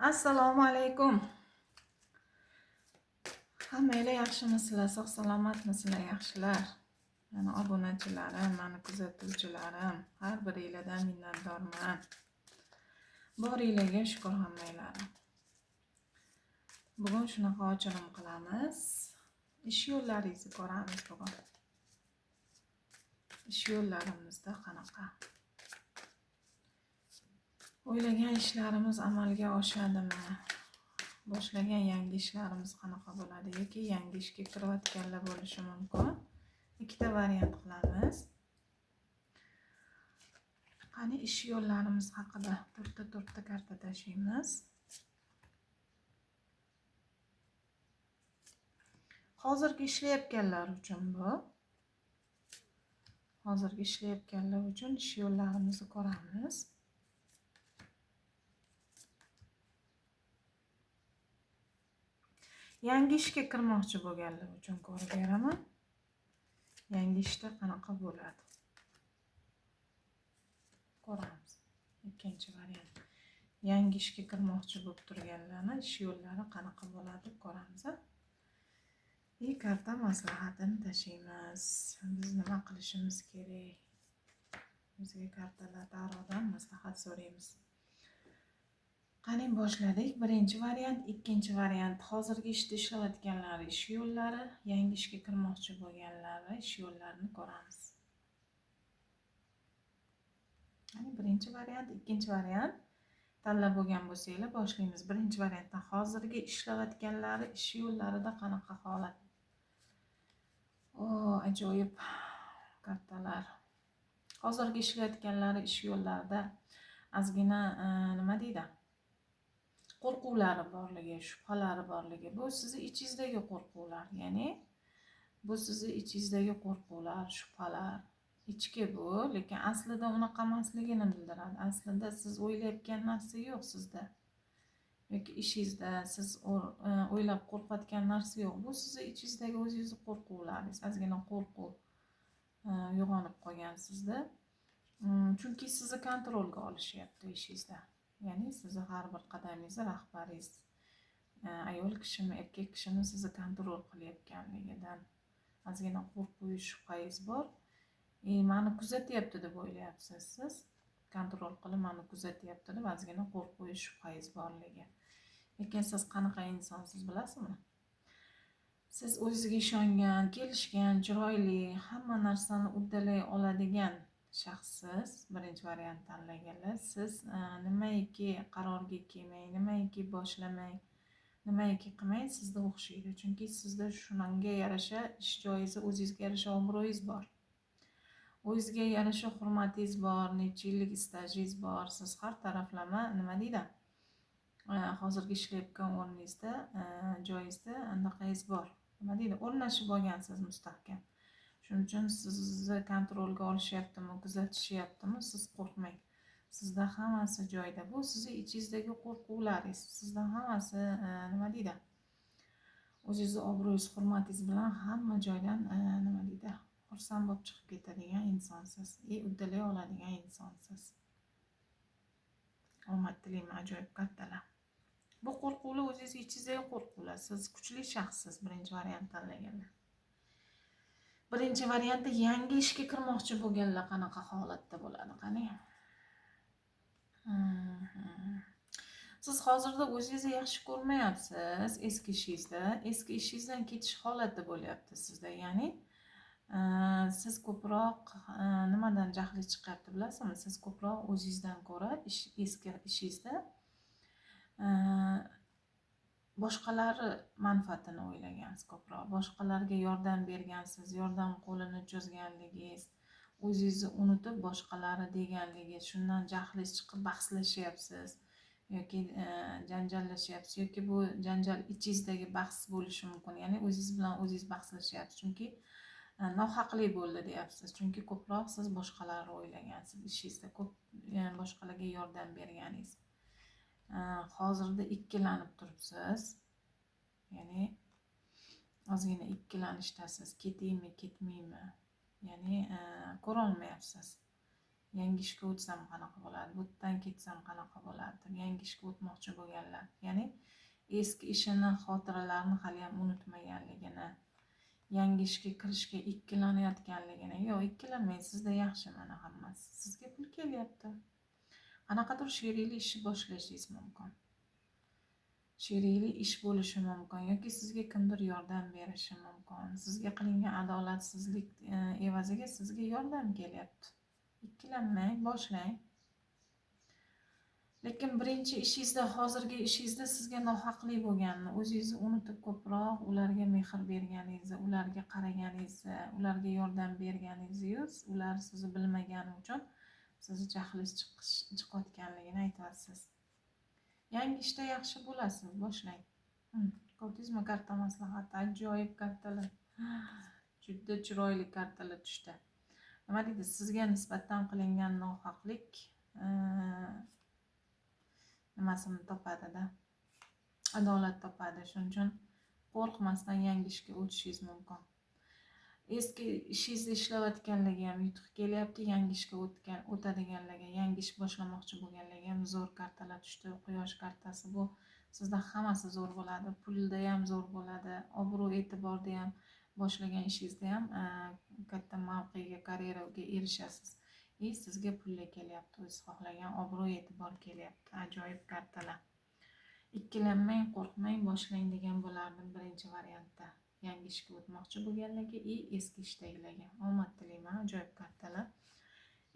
Assalomu alaykum. Hammanglar yaxshimisizlar? Sog' salomatmisizlar, yaxshilar? Mana obunachilarim, mani kuzatuvchilarim, har biringlardan minnatdorman. Boringlarga shukr hammanglarim. Bugun shunaqa ochirim qilamiz. Ish yo'llaringizni ko'ramiz bugun. Ish yo'llarimizda qanaqa? O'ylagan ishlarimiz amalga oshadimi? Boshlagan yangi ishlarimiz qanaqa bo'ladi yoki yangi ishga kirayotganlar bo'lishi mumkin. Ikkita variant qilamiz. Qani ish yo'llarimiz haqida to'rtta karta tashlaymiz. Hozirgi ishlayotganlar uchun bu. Hozirgi ishlayotganlar uchun ish yo'llarimizni ko'ramiz. Yangi ishga kirmoqchi bo'lganlar uchun ko'rib beraman. Yangi ishda qanaqa bo'ladi? Ko'ramiz. Ikkinchi variant. Yangi ishga kirmoqchi bo'lib turganlarning ish yo'llari qanaqa bo'ladi ko'ramiz. Karta maslahatini tashlaymiz. Biz nima qilishimiz kerak? Bizga kartalar tarodan maslahat so'raymiz. Qani boshladik. Birinchi variant, ikkinchi variant. Hozirgi ishda ishlayotganlar ish yo'llari, yangi ishga kirmoqchi bo'lganlar ish yo'llarini ko'ramiz. Qani birinchi variant, ikkinchi variant tanlab bo'lgan bo'lsanglar boshlaymiz. Birinchi variantdan hozirgi ishlayotganlar ish yo'llarida qanaqa holat? Ajoyib kartalar. Hozirgi ishlayotganlar ish yo'llarida ozgina nima deydi? Qo'rquvlari borligi, shubhalari borligi. Bu sizning ichingizdagi qo'rquvlar, ya'ni bu sizning ichingizdagi qo'rquvlar, shubhalar. Ichki bu, lekin aslida unaqa emasligini bildiradi. Aslida siz o'ylayotgan narsa yo'q sizda. Yoki ishingizda siz o'ylab qo'rqayotgan narsa yo'q. Bu sizning ichingizdagi o'zingizning qo'rquvlaringiz. Ozgina qo'rquv uyg'onib qolgan sizda. Chunki sizni kontrolga olishyapti ishingizda. Ya'ni sizni har bir qadamingizni rahbaringiz, ayol kishimi, erkak kishimi sizni kontrol qilayotganligidan ozgina qo'rquv, shubhangiz bor. Meni kuzatyapti deb o'ylayapsiz siz. Kontrol qilib meni kuzatyapti deb ozgina qo'rquv, shubhangiz borligi. Lekin siz qanaqa insonsiz bilasizmi? Siz o'zingizga ishongan, kelishgan, chiroyli, hamma narsani uddalay oladigan shaxssiz. Birinchi variant tanlaganlar. Siz nimaiki qarorga kelmay, nimaiki boshlamay, nimaiki qilmay sizda o'xshaydi. Chunki sizda shunga yarasha ish joyingiz, o'zingizga yarasha obro'yingiz bor. O'zingizga yarasha hurmatingiz bor, necha yillik stajingiz bor. Siz har taraflama nima deydi? Hozirgi ishlayotgan o'rningizda, joyingizda anaqangiz bor. Nima deydi? O'rnashib olgansiz mustahkam. Shuning uchun sizni kontrolga olishyaptimi, kuzatishyaptimi, siz qo'rqmang. Sizda hammasi joyida. Bu sizning ichingizdagi qo'rquvlaringiz. Sizda hammasi nima deydi? O'zingizni obro'yingiz, hurmatingiz bilan hamma joydan nima deydi? Xursand bo'lib chiqib ketadigan insonsiz. Uddalay oladigan insonsiz. Omad tilayman, ajoyib kartalar. Bu qo'rquvlar o'zingizga ichingizdagi qo'rquvlar. Siz kuchli shaxssiz birinchi variant tanlaganlar. Birinchi variantda yangi ishga kirmoqchi bo'lganlar qanaqa holatda bo'ladi? Qani? Siz hozirda o'zingizni yaxshi ko'rmayapsiz eski ishingizda. Eski ishingizdan ketish holati bo'lyapti sizda. Ya'ni siz ko'proq nimadan jahli chiqyapti bilasizmi? Siz ko'proq o'zingizdan ko'ra eski ishingizda boshqalar manfaatini o'ylagansiz ko'proq. Boshqalarga yordam bergansiz, yordam qo'lini cho'zganligingiz, o'zingizni unutib boshqalari deganligingiz, shundan jahlingiz chiqib bahslashyapsiz yoki janjallashyapsiz yoki bu janjal ichingizdagi bahs bo'lishi mumkin. Ya'ni o'zingiz bilan o'zingiz bahslashyapsiz. Chunki nohaqlik bo'ldi deyapsiz. Chunki ko'proq siz boshqalarni o'ylagansiz ishingizda, ko'p boshqalarga yordam berganingiz. Hozirda ikkilanib turibsiz. Ya'ni ozgina ikkilanishdasiz. Ketaymi, ketmaymi? Ya'ni ko'ra olmayapsiz. yangi ishga o'tsam qanaqa bo'ladi, bu yerdan ketsam qanaqa bo'ladi deb yangi ishga o'tmoqchi bo'lganlar, ya'ni eski ishini, xotiralarini hali ham unutmaganligini, yangi ishga kirishga ikkilanayotganligini. Yo'q, ikkilanmang, sizda yaxshi, mana hammasi sizga pul kelyapti. Qanaqadir she'riyli ishni boshlashingiz mumkin, she'riyli ish bo'lishi mumkin, yoki sizga kimdir yordam berishi mumkin. Sizga qilingan adolatsizlik evaziga sizga yordam kelyapti. Ikkilanmang, boshlang. Lekin birinchi ishingizda, hozirgi ishingizda sizga nohaqlik bo'lganini o'zingizni unutib ko'proq ularga mehr berganingizni, ularga qaraganingizni, ularga yordam berganingizni, ular sizni bilmagani uchun sizni jahlingiz chiqayotganligini aytyapsiz. Yangi ishda yaxshi bo'lasiz, boshlang. Ko'rdingizmi, karta maslahati, ajoyib kartalar. Juda chiroyli kartalar tushdi. Nima deydi? Sizga nisbatan qilingan nohaqlik nimasini topadi-da, adolat topadi. Shuning uchun qo'rqmasdan yangi ishga o'tishingiz mumkin. Eski ishingizda ishlayotganligi ham yutuq kelyapti, yangi ishga o'tadiganligi, yangi ish boshlamoqchi bo'lganligi ham zo'r kartalar tushdi. Quyosh kartasi bu sizda hammasi zo'r bo'ladi, pulda ham zo'r bo'ladi, obro' e'tiborda ham, boshlagan ishingizda ham katta mavqega, karyeraga erishasiz. Sizga pulli kelyapti, o'zingiz xohlagan obro' e'tibor kelyapti. Ajoyib kartalar. Ikkilanmang, qo'rqmang, boshlang degan bo'lardim birinchi variantda. Yangi ishga o'tmoqchi bo'lganlarga eski ishdagilarga omad tilayman. Ajoyib kartalar.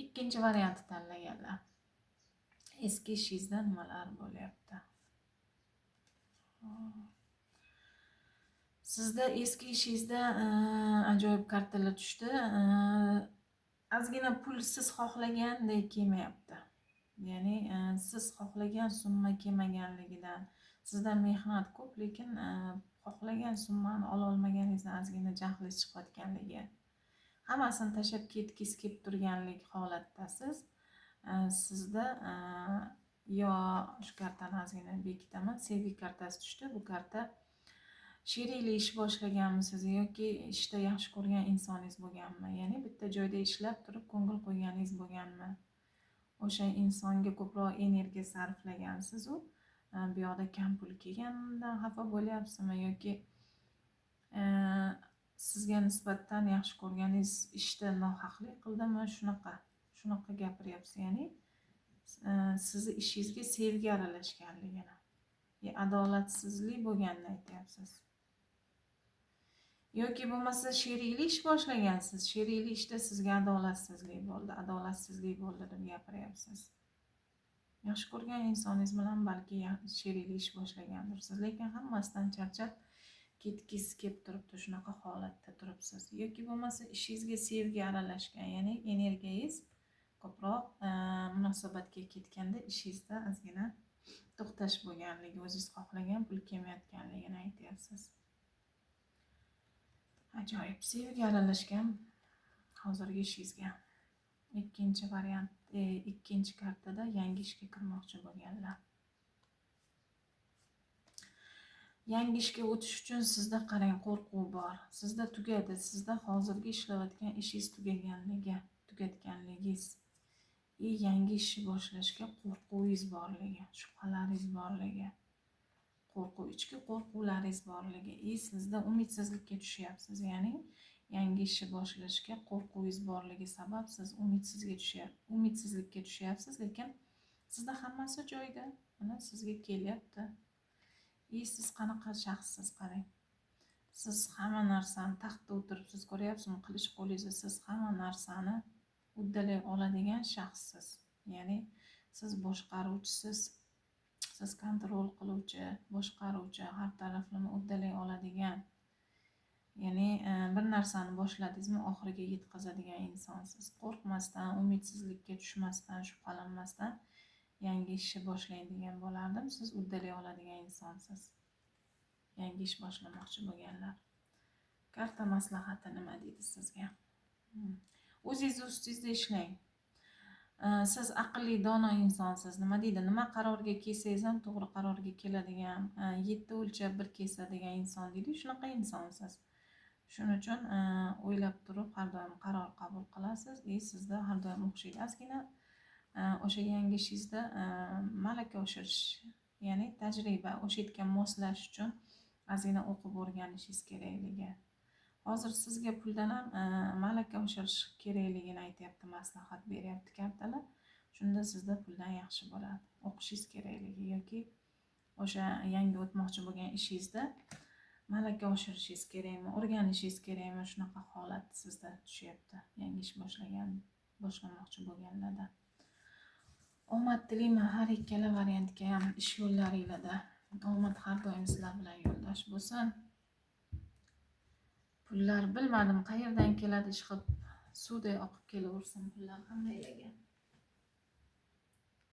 Ikkinchi variantni tanlaganlar. Eski ishingizda nimalar bo'lyapti? Sizda eski ishingizda ajoyib kartalar tushdi. Ozgina pul siz xohlagandek kelmayapti. Ya'ni siz xohlagan summa kelmaganligidan, sizda mehnat ko'p, lekin xohlagan summani ola olmaganingizdan ozgina jahlingiz chiqayotganligi, hammasini tashlab ketgis kelib turganlik holatdasiz. Sizda yo shu kartani ozgina bekitaman, sevgi kartasi tushdi. Bu karta she'riyli ish boshlaganmisiz yoki ishda yaxshi ko'rgan insoningiz bo'lganmi? Ya'ni bitta joyda ishlab turib ko'ngil qo'yganingiz bo'lganmi? O'sha insonga ko'proq energiya sarflagansiz, u bu yoqda kam pul kelganidan xafa bo'lyapsizmi yoki sizga nisbatan yaxshi ko'rganingiz ishda nohaqlik qildimi? Shunaqa gapiryapsiz. Ya'ni sizni ishingizga sevgi aralashganligini, adolatsizlik bo'lganini aytyapsiz. Yoki bo'lmasa she'riyli ish boshlagansiz, she'riyli ishda sizga adolatsizlik bo'ldi deb gapiryapsiz. Yaxshi ko'rgan insoningiz bilan balki she'riyli ish boshlagandirsiz, lekin hammasidan charchab ketgis kelib turibdi, shunaqa holatda turibsiz. Yoki bo'lmasa ishingizga sevgi aralashgan, ya'ni energiyangiz ko'proq munosabatga ketganda ishingizda ozgina to'xtash bo'lganligi, o'zingiz xohlagan pul kelmayotganligini aytyapsiz. Ajoyib, sevgi aralashgan hozirgi ishingizga. Ikkinchi variant, ikkinchi kartada yangi ishga kirmoqchi bo'lganlar. Yangi ishga o'tish uchun sizda qarang, qo'rquv bor. Sizda tugadi, sizda hozirgi ishlayotgan ishingiz tugatganligingiz, yangi ishni boshlashga qo'rquvingiz borligi, shubhalaringiz borligi, ichki qo'rquvlaringiz borligi, sizda umidsizlikka tushyapsiz. Ya'ni yangi ishni boshlashga qo'rquvingiz borligi sabab siz umidsizlikka tushyapsiz, lekin sizda hammasi joyida. Mana sizga kelyapti. Siz qanaqa shaxssiz, qarang. Siz hamma narsani taxtda o'tiribsiz, ko'ryapsizmi? Qilish qo'lingizda siz hamma narsani uddalay oladigan shaxssiz. Ya'ni siz boshqaruvchisiz. Siz kontrol qiluvchi, boshqaruvchi, har taraflama uddalay oladigan, ya'ni bir narsani boshladingizmi oxiriga yetkazadigan insonsiz. Qo'rqmasdan, umidsizlikka tushmasdan, shubhalanmasdan yangi ishni boshlang degan bo'lardim. Siz uddalay oladigan insonsiz. Yangi ish boshlamoqchi bo'lganlar. Karta maslahati nima deydi sizga? O'zingiz ustingizda ishlang. Siz aqlli, dono insonsiz. Nima deydi? Nima qarorga kelsangiz ham to'g'ri qarorga keladigan, 7 o'lchab bir kesadigan inson deydi. Shunaqa insonsiz. Shuning uchun o'ylab turib har doim qaror qabul qilasiz. Sizda har doim o'xshaydi. Ozgina o'sha yangi ishingizda malaka oshirish, ya'ni tajriba, o'sha yerga moslash uchun ozgina o'qib o'rganishingiz kerakligi. Hozir sizga puldan ham malaka oshirish kerakligini aytyapti, maslahat beryapti kartalar. Shunda sizda puldan yaxshi bo'ladi. O'qishingiz kerakligi yoki o'sha yangi o'tmoqchi bo'lgan ishingizda malaka oshirishingiz kerakmi, o'rganishingiz kerakmi, shunaqa holat sizda tushyapti. Yangi ish boshlamoqchi bo'lganlarda. Omad tilayman har ikkala variantga ham, ish yo'llaringizda. Omad har doim sizlar bilan yo'ldosh bo'lsin. Pullar bilmadim qayerdan keladi, ishqilib suvday oqib kelaversin pullar qandaylarga.